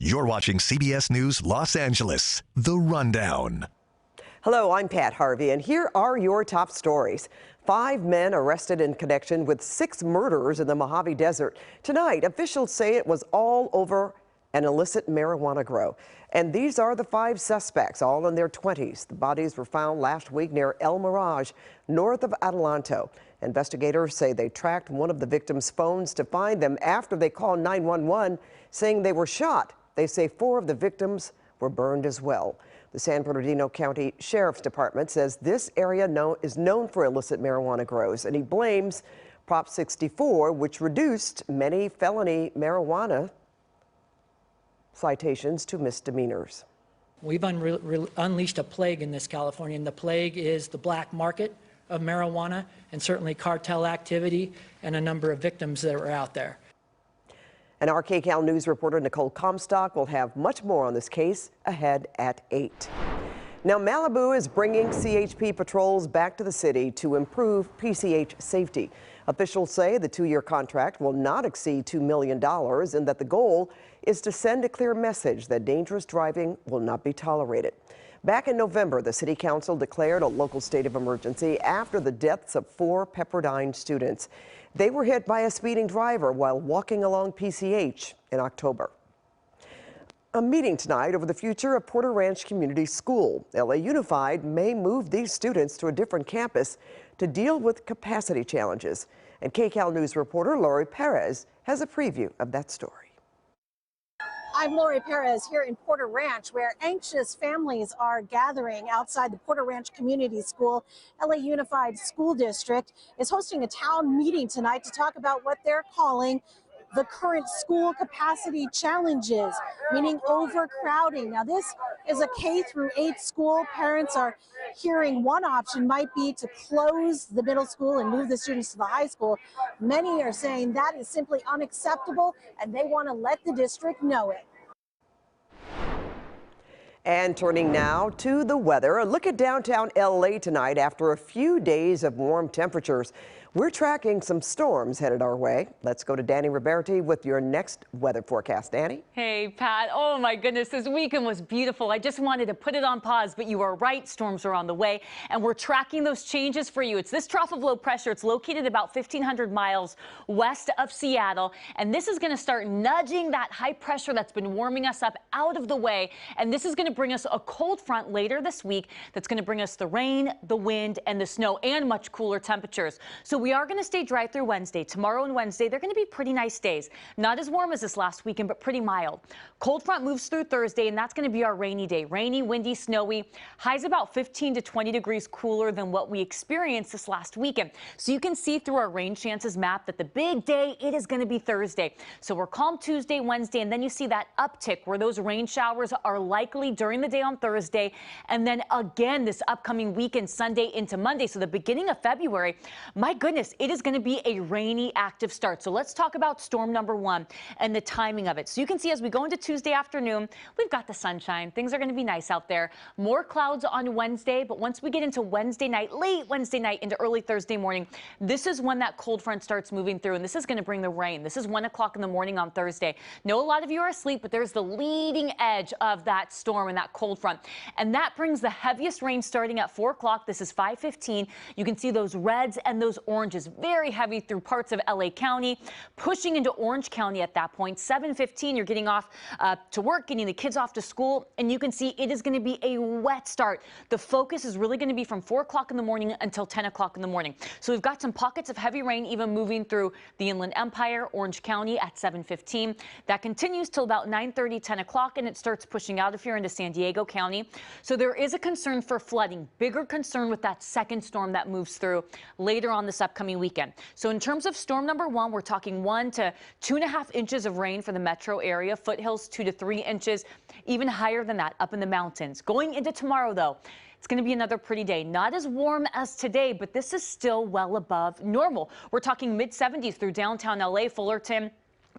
You're watching CBS News Los Angeles, The Rundown. Hello, I'm Pat Harvey, and here are your top stories. 5 men arrested in connection with 6 murders in the Mojave Desert. Tonight, officials say it was all over an illicit marijuana grow. And these are the 5 suspects, all in their 20s. The bodies were found last week near El Mirage, north of Adelanto. Investigators say they tracked one of the victims' phones to find them after they called 911, saying they were shot. They say 4 of the victims were burned as well. The San Bernardino County Sheriff's Department says this area is known for illicit marijuana grows, and he blames Prop 64, which reduced many felony marijuana citations to misdemeanors. We've unleashed a plague in this California, and the plague is the black market of marijuana and certainly cartel activity and a number of victims that are out there. And our KCAL News reporter Nicole Comstock will have much more on this case ahead at 8. Now, Malibu is bringing CHP patrols back to the city to improve PCH safety. Officials say the 2-year contract will not exceed $2 million and that the goal is to send a clear message that dangerous driving will not be tolerated. Back in November, the City Council declared a local state of emergency after the deaths of 4 Pepperdine students. They were hit by a speeding driver while walking along PCH in October. A meeting tonight over the future of Porter Ranch Community School. LA Unified may move these students to a different campus to deal with capacity challenges. And KCAL News reporter Laurie Perez has a preview of that story. I'm Laurie Perez here in Porter Ranch, where anxious families are gathering outside the Porter Ranch Community School. LA Unified School District is hosting a town meeting tonight to talk about what they're calling the current school capacity challenges, meaning overcrowding. Now, this is a K-8 school. Parents are hearing one option might be to close the middle school and move the students to the high school. Many are saying that is simply unacceptable, and they want to let the district know it. And turning now to the weather, a look at downtown LA tonight after a few days of warm temperatures. We're tracking some storms headed our way. Let's go to Danny Roberti with your next weather forecast. Danny? Hey, Pat. Oh, my goodness. This weekend was beautiful. I just wanted to put it on pause, but you are right. Storms are on the way, and we're tracking those changes for you. It's this trough of low pressure. It's located about 1,500 miles west of Seattle, and this is going to start nudging that high pressure that's been warming us up out of the way, and this is going to bring us a cold front later this week that's going to bring us the rain, the wind, and the snow, and much cooler temperatures. So we are going to stay dry through Wednesday. Tomorrow and Wednesday, they're going to be pretty nice days. Not as warm as this last weekend, but pretty mild. Cold front moves through Thursday, and that's going to be our rainy day. Rainy, windy, snowy. Highs about 15 to 20 degrees cooler than what we experienced this last weekend. So you can see through our rain chances map that the big day, it is going to be Thursday. So we're calm Tuesday, Wednesday, and then you see that uptick where those rain showers are likely during the day on Thursday. And then again, this upcoming weekend, Sunday into Monday. So the beginning of February, my goodness, it is going to be a rainy, active start. So let's talk about storm number 1 and the timing of it. So you can see as we go into Tuesday afternoon, we've got the sunshine. Things are going to be nice out there. More clouds on Wednesday, but once we get into Wednesday night, late Wednesday night into early Thursday morning, this is when that cold front starts moving through, and this is going to bring the rain. This is 1 o'clock in the morning on Thursday. Know a lot of you are asleep, but there's the leading edge of that storm and that cold front, and that brings the heaviest rain starting at 4 o'clock. This is 5:15. You can see those reds and those oranges very heavy through parts of LA County, pushing into Orange County at that point. 7:15, you're getting off to work, getting the kids off to school, and you can see it is going to be a wet start. The focus is really going to be from 4 o'clock in the morning until 10 o'clock in the morning. So we've got some pockets of heavy rain even moving through the Inland Empire, Orange County at 7:15. That continues till about 9:30, 10 o'clock, and it starts pushing out of here into San Diego County. So there is a concern for flooding, bigger concern with that second storm that moves through later on this upcoming weekend. So in terms of storm number 1, we're talking 1 to 2.5 inches of rain for the metro area, foothills 2 to 3 inches, even higher than that up in the mountains. Going into tomorrow, though, it's going to be another pretty day. Not as warm as today, but this is still well above normal. We're talking mid-70s through downtown LA, Fullerton,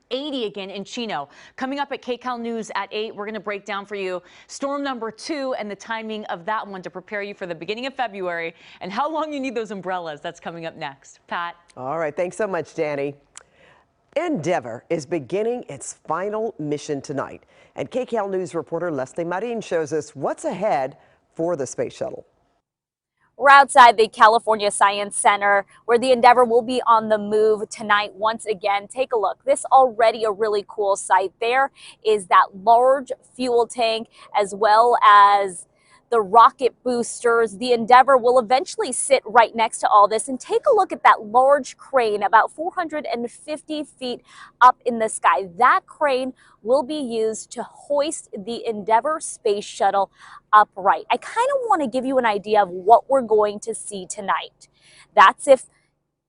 80 again in Chino. Coming up at KCAL News at 8, we're going to break down for you storm number 2 and the timing of that one to prepare you for the beginning of February and how long you need those umbrellas. That's coming up next. Pat? All right. Thanks so much, Danny. Endeavour is beginning its final mission tonight. And KCAL News reporter Leslie Marin shows us what's ahead for the space shuttle. We're outside the California Science Center, where the Endeavour will be on the move tonight once again. Take a look. This already a really cool sight. There is that large fuel tank, as well as the rocket boosters. The Endeavour will eventually sit right next to all this, and take a look at that large crane about 450 feet up in the sky. That crane will be used to hoist the Endeavour space shuttle upright. I kind of want to give you an idea of what we're going to see tonight. That's if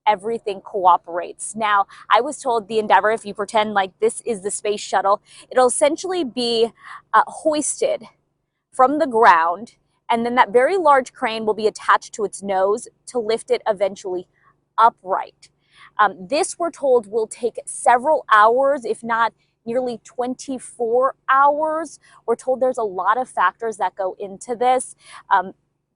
everything cooperates. Now, I was told the Endeavour, if you pretend like this is the space shuttle, it'll essentially be hoisted from the ground, and then that very large crane will be attached to its nose to lift it eventually upright. This, we're told, will take several hours, if not nearly 24 hours. We're told there's a lot of factors that go into this.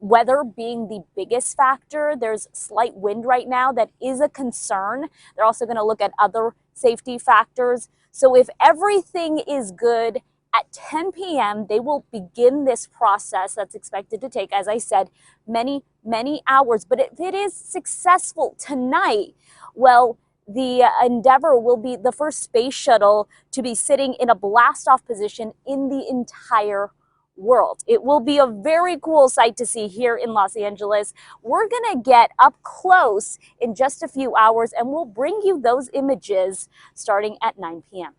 Weather being the biggest factor. There's slight wind right now that is a concern. They're also going to look at other safety factors. So if everything is good, at 10 p.m., they will begin this process that's expected to take, as I said, many, many hours. But if it is successful tonight, well, the Endeavour will be the first space shuttle to be sitting in a blast-off position in the entire world. It will be a very cool sight to see here in Los Angeles. We're going to get up close in just a few hours, and we'll bring you those images starting at 9 p.m.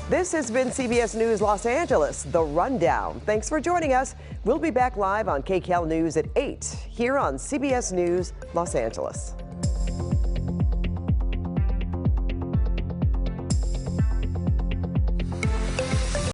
This has been CBS News Los Angeles, The Rundown. Thanks for joining us. We'll be back live on KCAL News at 8 here on CBS News Los Angeles.